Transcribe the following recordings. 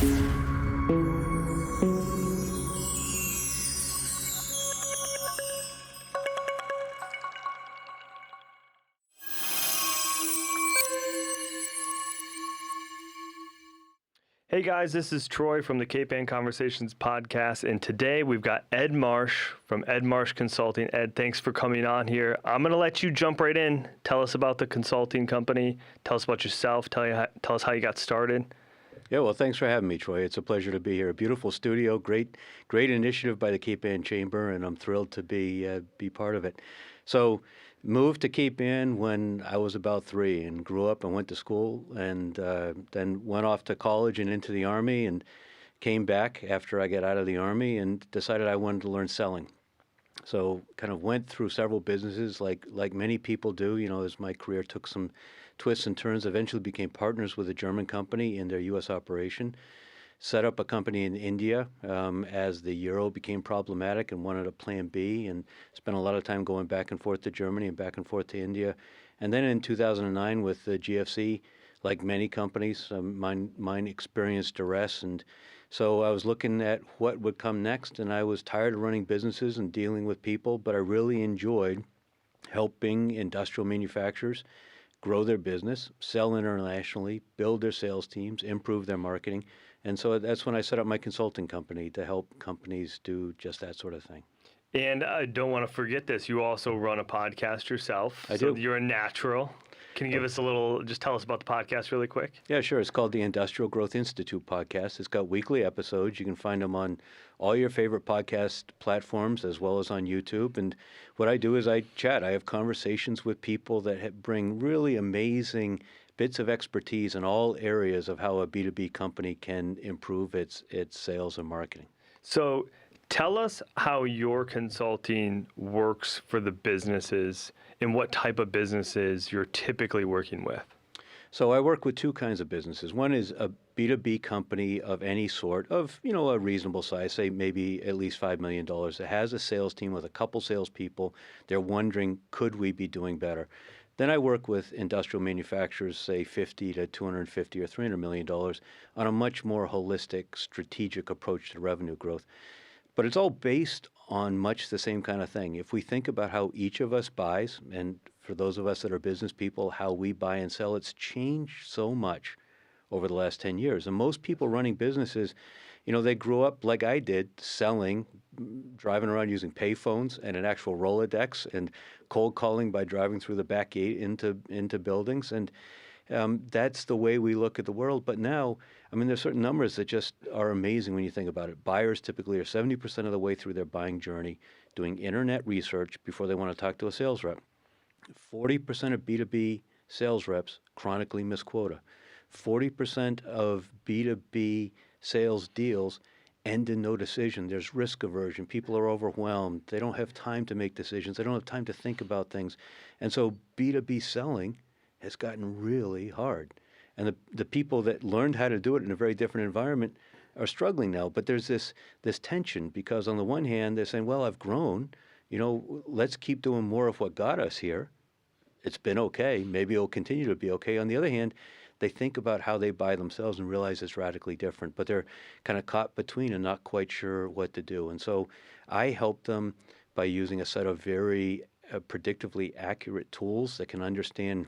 Hey guys, this is Troy from the Cape Ann Conversations podcast, and today we've got Ed Marsh from Ed Marsh Consulting. Ed, thanks for coming on here. I'm going to let you jump right in. Tell us about the consulting company. Tell us about yourself. Tell us how you got started. Yeah, well, thanks for having me, Troy. It's a pleasure to be here. A beautiful studio, great initiative by the Cape Ann Chamber, and I'm thrilled to be part of it. So, moved to Cape Ann when I was about 3, and grew up and went to school, and then went off to college and into the Army, and came back after I got out of the Army, and decided I wanted to learn selling. So kind of went through several businesses like many people do, as my career took some twists and turns, eventually became partners with a German company in their U.S. operation, set up a company in India as the euro became problematic and wanted a plan B, and spent a lot of time going back and forth to Germany and back and forth to India. And then in 2009 with the GFC, like many companies, mine experienced duress, and so I was looking at what would come next, and I was tired of running businesses and dealing with people, but I really enjoyed helping industrial manufacturers grow their business, sell internationally, build their sales teams, improve their marketing. And so that's when I set up my consulting company to help companies do just that sort of thing. And I don't want to forget this. You also run a podcast yourself. I do. You're a natural. Can you give us just tell us about the podcast really quick? Yeah, sure. It's called the Industrial Growth Institute podcast. It's got weekly episodes. You can find them on all your favorite podcast platforms as well as on YouTube. And what I do is I chat. I have conversations with people that bring really amazing bits of expertise in all areas of how a B2B company can improve its sales and marketing. So tell us how your consulting works for the businesses and what type of businesses you're typically working with. So I work with two kinds of businesses. One is a B2B company of any sort of, a reasonable size, say maybe at least $5 million. It has a sales team with a couple salespeople. They're wondering, could we be doing better? Then I work with industrial manufacturers, say 50 to 250 or $300 million on a much more holistic, strategic approach to revenue growth. But it's all based on much the same kind of thing. If we think about how each of us buys, and for those of us that are business people, how we buy and sell, it's changed so much over the last 10 years. And most people running businesses, they grew up like I did, selling, driving around using payphones and an actual Rolodex, and cold calling by driving through the back gate into buildings. And that's the way we look at the world. But now, there's certain numbers that just are amazing when you think about it. Buyers typically are 70% of the way through their buying journey doing internet research before they want to talk to a sales rep. 40% of B2B sales reps chronically miss quota. 40% of B2B sales deals end in no decision. There's risk aversion. People are overwhelmed. They don't have time to make decisions. They don't have time to think about things. And so B2B selling has gotten really hard. And the people that learned how to do it in a very different environment are struggling now. But there's this tension because on the one hand, they're saying, well, I've grown, let's keep doing more of what got us here. It's been okay. Maybe it'll continue to be okay. On the other hand, they think about how they buy themselves and realize it's radically different, but they're kind of caught between and not quite sure what to do. And so I help them by using a set of very predictively accurate tools that can understand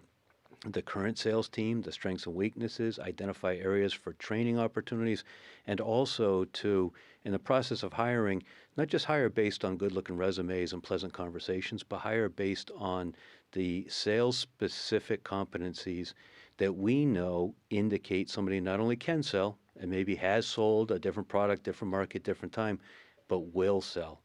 the current sales team, the strengths and weaknesses, identify areas for training opportunities, and also to, in the process of hiring, not just hire based on good-looking resumes and pleasant conversations, but hire based on the sales-specific competencies that we know indicate somebody not only can sell and maybe has sold a different product, different market, different time, but will sell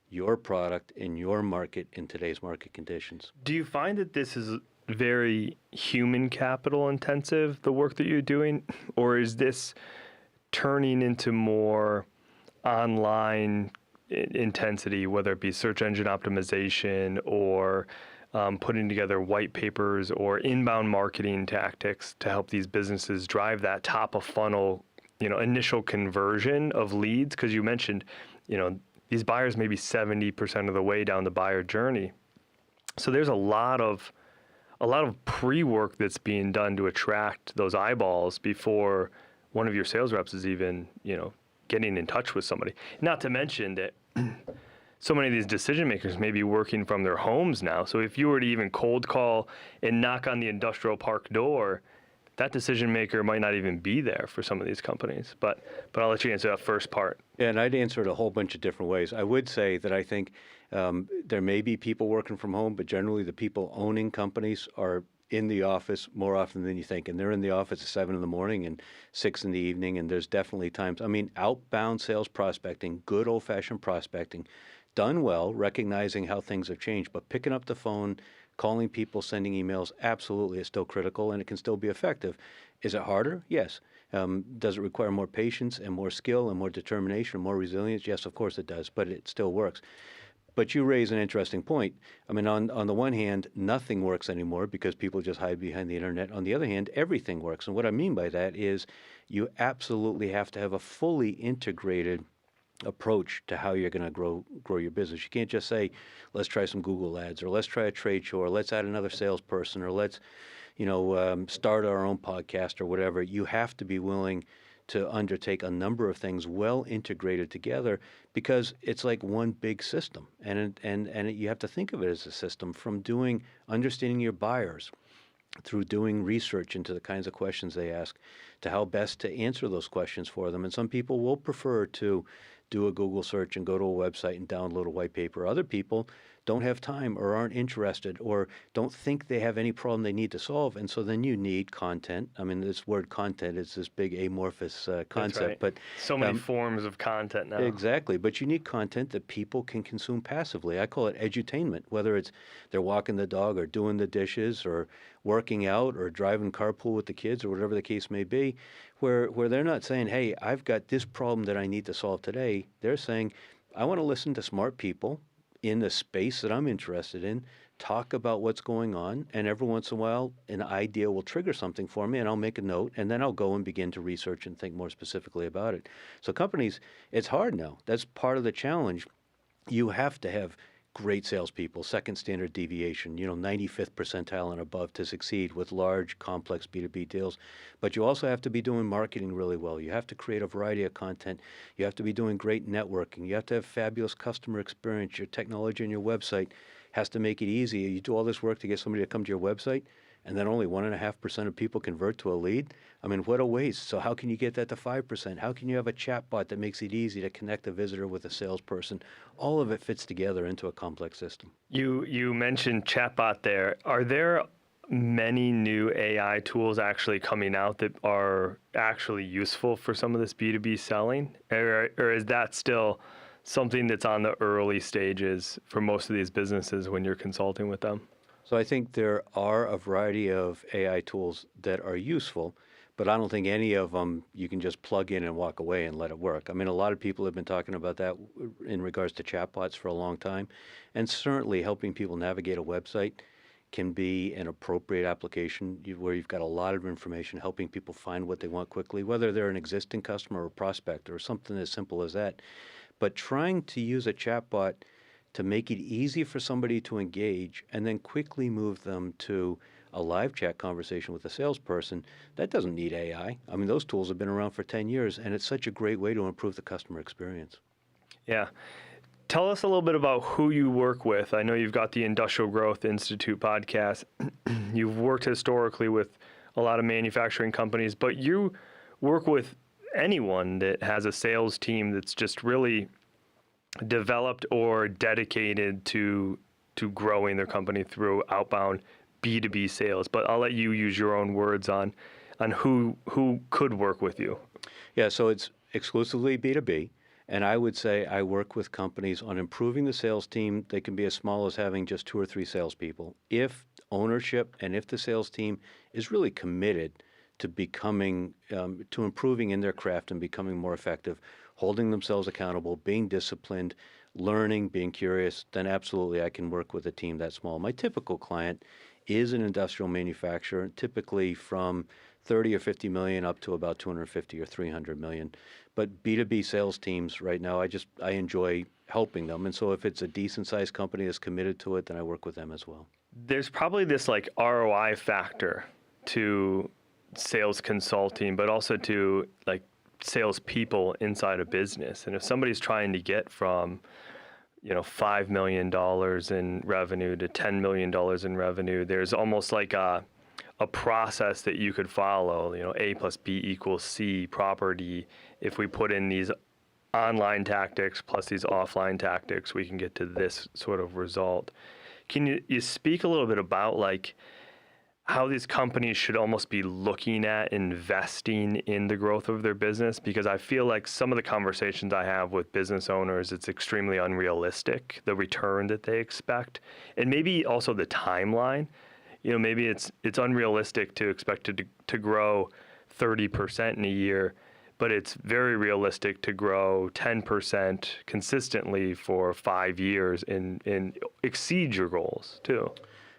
your product in your market in today's market conditions. Do you find that this is very human capital intensive, the work that you're doing, or is this turning into more online intensity, whether it be search engine optimization or putting together white papers or inbound marketing tactics to help these businesses drive that top of funnel, initial conversion of leads? Because you mentioned, these buyers may be 70% of the way down the buyer journey. So there's a lot of pre-work that's being done to attract those eyeballs before one of your sales reps is even, getting in touch with somebody. Not to mention that so many of these decision makers may be working from their homes now. So if you were to even cold call and knock on the industrial park door, that decision maker might not even be there for some of these companies. But I'll let you answer that first part. Yeah, and I'd answer it a whole bunch of different ways. I would say that I think there may be people working from home, but generally the people owning companies are in the office more often than you think. And they're in the office at 7 in the morning and 6 in the evening. And there's definitely times, outbound sales prospecting, good old-fashioned prospecting, done well, recognizing how things have changed, but picking up the phone, calling people, sending emails, absolutely is still critical, and it can still be effective. Is it harder? Yes. Does it require more patience and more skill and more determination and more resilience? Yes, of course it does, but it still works. But you raise an interesting point. On the one hand, nothing works anymore because people just hide behind the internet. On the other hand, everything works. And what I mean by that is you absolutely have to have a fully integrated approach to how you're going to grow your business. You can't just say, let's try some Google ads, or let's try a trade show, or let's add another salesperson, or let's start our own podcast or whatever. You have to be willing to undertake a number of things well integrated together, because it's like one big system, and you have to think of it as a system, from understanding your buyers, through doing research into the kinds of questions they ask, to how best to answer those questions for them. And some people will prefer to do a Google search and go to a website and download a white paper. Other people don't have time, or aren't interested, or don't think they have any problem they need to solve. And so then you need content. This word content is this big amorphous concept. That's right. But so many forms of content now. Exactly. But you need content that people can consume passively. I call it edutainment, whether it's they're walking the dog, or doing the dishes, or working out, or driving carpool with the kids, or whatever the case may be, where they're not saying, hey, I've got this problem that I need to solve today. They're saying, I want to listen to smart people in the space that I'm interested in, talk about what's going on, and every once in a while an idea will trigger something for me, and I'll make a note, and then I'll go and begin to research and think more specifically about it. So companies, it's hard now. That's part of the challenge. You have to have great salespeople, second standard deviation, 95th percentile and above to succeed with large, complex B2B deals. But you also have to be doing marketing really well. You have to create a variety of content. You have to be doing great networking. You have to have fabulous customer experience. Your technology and your website has to make it easy. You do all this work to get somebody to come to your website, and then only 1.5% of people convert to a lead. What a waste. So how can you get that to 5%? How can you have a chatbot that makes it easy to connect a visitor with a salesperson? All of it fits together into a complex system. You mentioned chatbot there. Are there many new AI tools actually coming out that are actually useful for some of this B2B selling? Or is that still something that's on the early stages for most of these businesses when you're consulting with them? So I think there are a variety of AI tools that are useful, but I don't think any of them you can just plug in and walk away and let it work. A lot of people have been talking about that in regards to chatbots for a long time, and certainly helping people navigate a website can be an appropriate application where you've got a lot of information, helping people find what they want quickly, whether they're an existing customer or prospect or something as simple as that. But trying to use a chatbot to make it easy for somebody to engage and then quickly move them to a live chat conversation with a salesperson, that doesn't need AI. Those tools have been around for 10 years, and it's such a great way to improve the customer experience. Yeah. Tell us a little bit about who you work with. I know you've got the Industrial Growth Institute podcast. You've worked historically with a lot of manufacturing companies, but you work with anyone that has a sales team that's just really developed or dedicated to growing their company through outbound B2B sales. But I'll let you use your own words on who could work with you. Yeah, so it's exclusively B2B. And I would say I work with companies on improving the sales team. They can be as small as having just 2 or 3 salespeople. If ownership and if the sales team is really committed to becoming, to improving in their craft and becoming more effective, holding themselves accountable, being disciplined, learning, being curious, then absolutely I can work with a team that small. My typical client is an industrial manufacturer, typically from 30 or 50 million up to about 250 or 300 million. But B2B sales teams right now, I enjoy helping them. And so if it's a decent sized company that's committed to it, then I work with them as well. There's probably this ROI factor to sales consulting, but also to like salespeople inside a business. And if somebody's trying to get from, $5 million in revenue to $10 million in revenue, there's almost like a process that you could follow, A plus B equals C property. If we put in these online tactics plus these offline tactics, we can get to this sort of result. Can you speak a little bit about like how these companies should almost be looking at investing in the growth of their business? Because I feel like some of the conversations I have with business owners, it's extremely unrealistic, the return that they expect, and maybe also the timeline. Maybe it's unrealistic to expect to grow 30% in a year, but it's very realistic to grow 10% consistently for 5 years and exceed your goals too.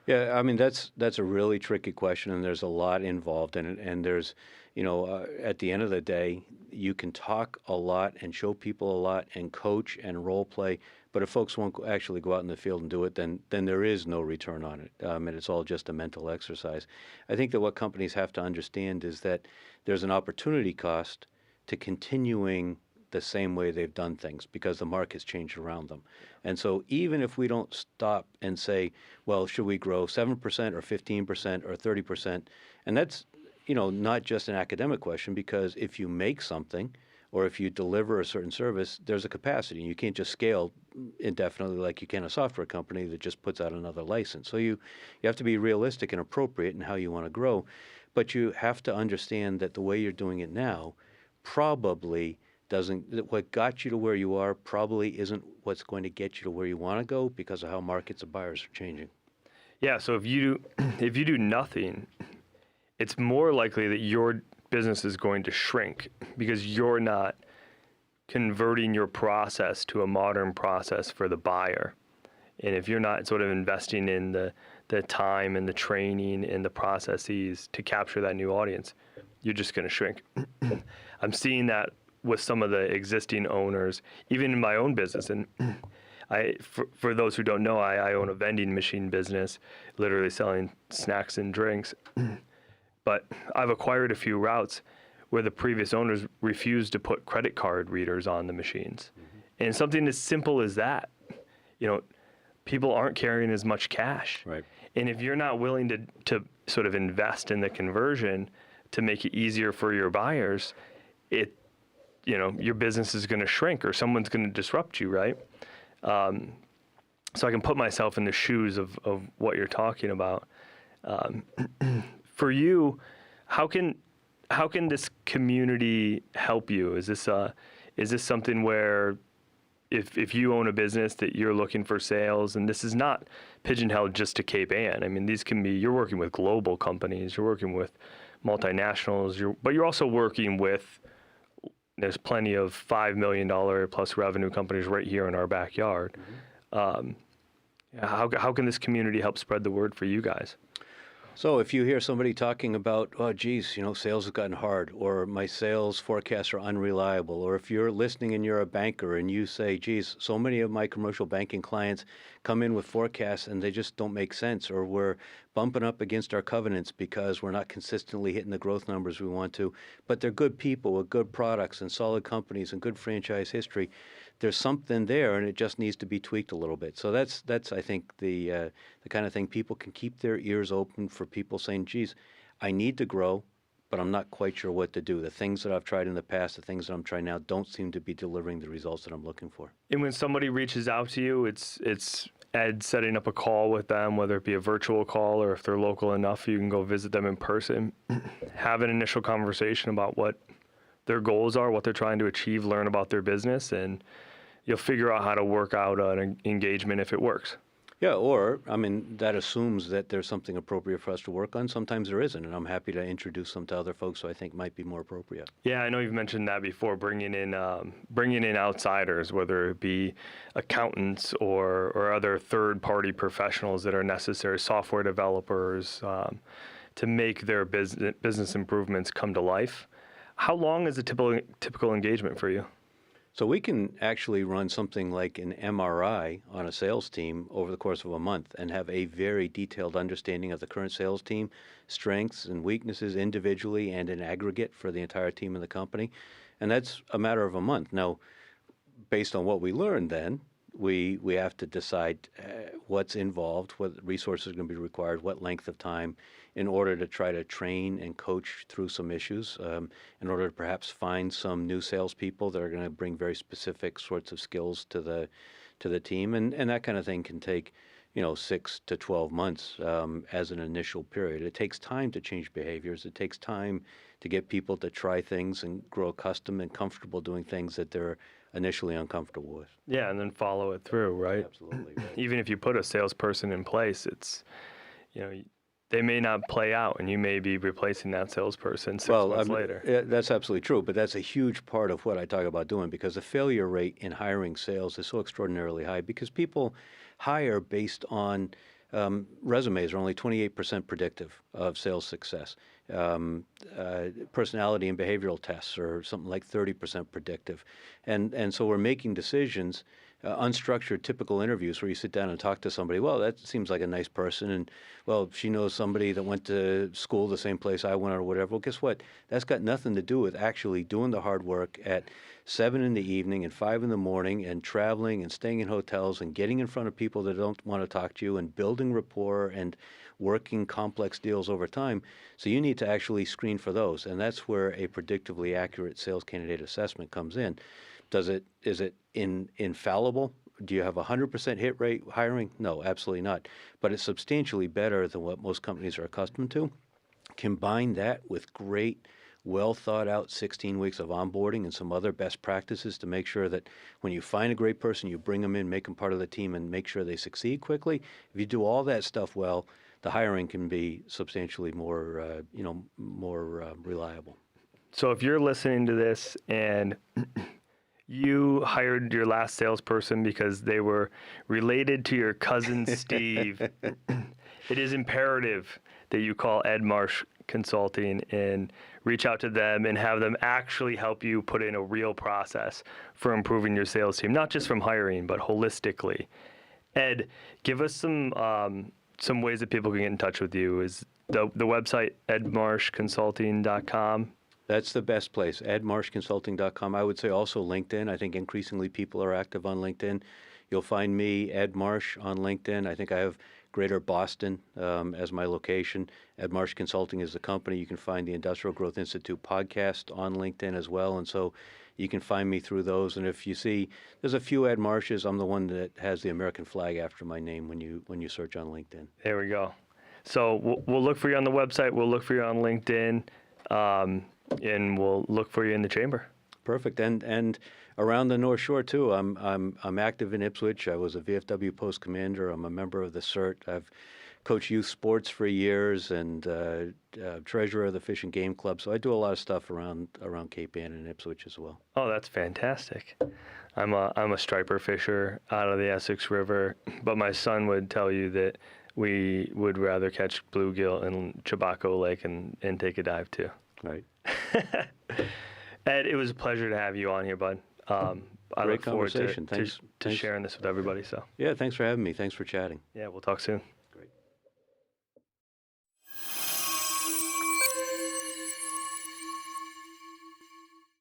Yeah, I mean that's a really tricky question, and there's a lot involved in it. And there's, at the end of the day, you can talk a lot and show people a lot and coach and role play, but if folks won't actually go out in the field and do it, then there is no return on it, and it's all just a mental exercise. I think that what companies have to understand is that there's an opportunity cost to continuing the same way they've done things because the market's changed around them. And so even if we don't stop and say, well, should we grow 7% or 15% or 30%? And that's, not just an academic question, because if you make something or if you deliver a certain service, there's a capacity. You can't just scale indefinitely like you can a software company that just puts out another license. So you have to be realistic and appropriate in how you want to grow. But you have to understand that the way you're doing it now probably what got you to where you are probably isn't what's going to get you to where you want to go because of how markets and buyers are changing. Yeah, so if you do nothing, it's more likely that your business is going to shrink because you're not converting your process to a modern process for the buyer. And if you're not sort of investing in the time and the training and the processes to capture that new audience, you're just going to shrink. I'm seeing that with some of the existing owners, even in my own business. And for those who don't know, I own a vending machine business, literally selling snacks and drinks. But I've acquired a few routes where the previous owners refused to put credit card readers on the machines. Mm-hmm. And something as simple as that, people aren't carrying as much cash. Right. And if you're not willing to sort of invest in the conversion to make it easier for your buyers, your business is going to shrink or someone's going to disrupt you, right? So I can put myself in the shoes of what you're talking about. For you, how can this community help you? Is this something where if you own a business that you're looking for sales, and this is not pigeonholed just to Cape Ann. I mean, you're working with global companies, you're working with multinationals, but you're also working with, there's plenty of $5 million plus revenue companies right here in our backyard. Mm-hmm. How can this community help spread the word for you guys? So if you hear somebody talking about, oh, geez, sales have gotten hard, or my sales forecasts are unreliable, or if you're listening and you're a banker and you say, geez, so many of my commercial banking clients come in with forecasts and they just don't make sense, or we're bumping up against our covenants because we're not consistently hitting the growth numbers we want to, but they're good people with good products and solid companies and good franchise history. There's something there, and it just needs to be tweaked a little bit. So that's I think the kind of thing people can keep their ears open for people saying, geez, I need to grow, but I'm not quite sure what to do. The things that I've tried in the past, the things that I'm trying now don't seem to be delivering the results that I'm looking for. And when somebody reaches out to you, it's Ed setting up a call with them, whether it be a virtual call or if they're local enough, you can go visit them in person, have an initial conversation about what their goals are, what they're trying to achieve, learn about their business, and you'll figure out how to work out an engagement if it works. Yeah, or, that assumes that there's something appropriate for us to work on. Sometimes there isn't, and I'm happy to introduce them to other folks who I think might be more appropriate. Yeah, I know you've mentioned that before, bringing in outsiders, whether it be accountants or other third-party professionals that are necessary, software developers, to make their business improvements come to life. How long is a typical engagement for you? So we can actually run something like an MRI on a sales team over the course of a month and have a very detailed understanding of the current sales team, strengths and weaknesses individually and in aggregate for the entire team in the company. And that's a matter of a month. Now, based on what we learned then, we have to decide what's involved, what resources are going to be required, what length of time in order to try to train and coach through some issues, in order to perhaps find some new salespeople that are going to bring very specific sorts of skills to the team. And that kind of thing can take, 6 to 12 months as an initial period. It takes time to change behaviors. It takes time to get people to try things and grow accustomed and comfortable doing things that they're initially uncomfortable with. Yeah, and then follow it through, right? Absolutely. Right. Even if you put a salesperson in place, it's, they may not play out, and you may be replacing that salesperson 6 months later. Yeah, that's absolutely true, but that's a huge part of what I talk about doing because the failure rate in hiring sales is so extraordinarily high because people hire based on resumes are only 28% predictive of sales success. Personality and behavioral tests are something like 30% predictive. And so we're making decisions, unstructured, typical interviews where you sit down and talk to somebody. Well, that seems like a nice person. And, well, she knows somebody that went to school the same place I went or whatever. Well, guess what? That's got nothing to do with actually doing the hard work at 7 in the evening and 5 in the morning and traveling and staying in hotels and getting in front of people that don't want to talk to you and building rapport and working complex deals over time. So you need to actually screen for those. And that's where a predictively accurate sales candidate assessment comes in. Is it infallible? Do you have a 100% hit rate hiring? No, absolutely not. But it's substantially better than what most companies are accustomed to. Combine that with great, well thought out 16 weeks of onboarding and some other best practices to make sure that when you find a great person, you bring them in, make them part of the team, and make sure they succeed quickly. If you do all that stuff well, the hiring can be substantially more, reliable. So if you're listening to this and you hired your last salesperson because they were related to your cousin Steve, it is imperative that you call Ed Marsh Consulting and reach out to them and have them actually help you put in a real process for improving your sales team, not just from hiring, but holistically. Ed, give us some ways that people can get in touch with you. Is the website edmarshconsulting.com? That's the best place, edmarshconsulting.com. I would say also LinkedIn. I think increasingly people are active on LinkedIn. You'll find me, Ed Marsh, on LinkedIn. I think I have Greater Boston as my location. Ed Marsh Consulting is the company. You can find the Industrial Growth Institute podcast on LinkedIn as well. And so you can find me through those. And if you see, there's a few Ed Marshes. I'm the one that has the American flag after my name when you search on LinkedIn. There we go. So we'll look for you on the website. We'll look for you on LinkedIn. And we'll look for you in the chamber. Perfect. And around the North Shore too. I'm active in Ipswich. I was a VFW post commander. I'm a member of the CERT. I've coached youth sports for years and treasurer of the Fish and Game Club. So I do a lot of stuff around Cape Ann and Ipswich as well. Oh, that's fantastic. I'm a striper fisher out of the Essex River, but my son would tell you that we would rather catch bluegill in Chabaco Lake and take a dive too. Right. Ed, it was a pleasure to have you on here, bud. I Great look forward conversation. to sharing this with everybody. So yeah, thanks for having me. Thanks for chatting. yeah, we'll talk soon.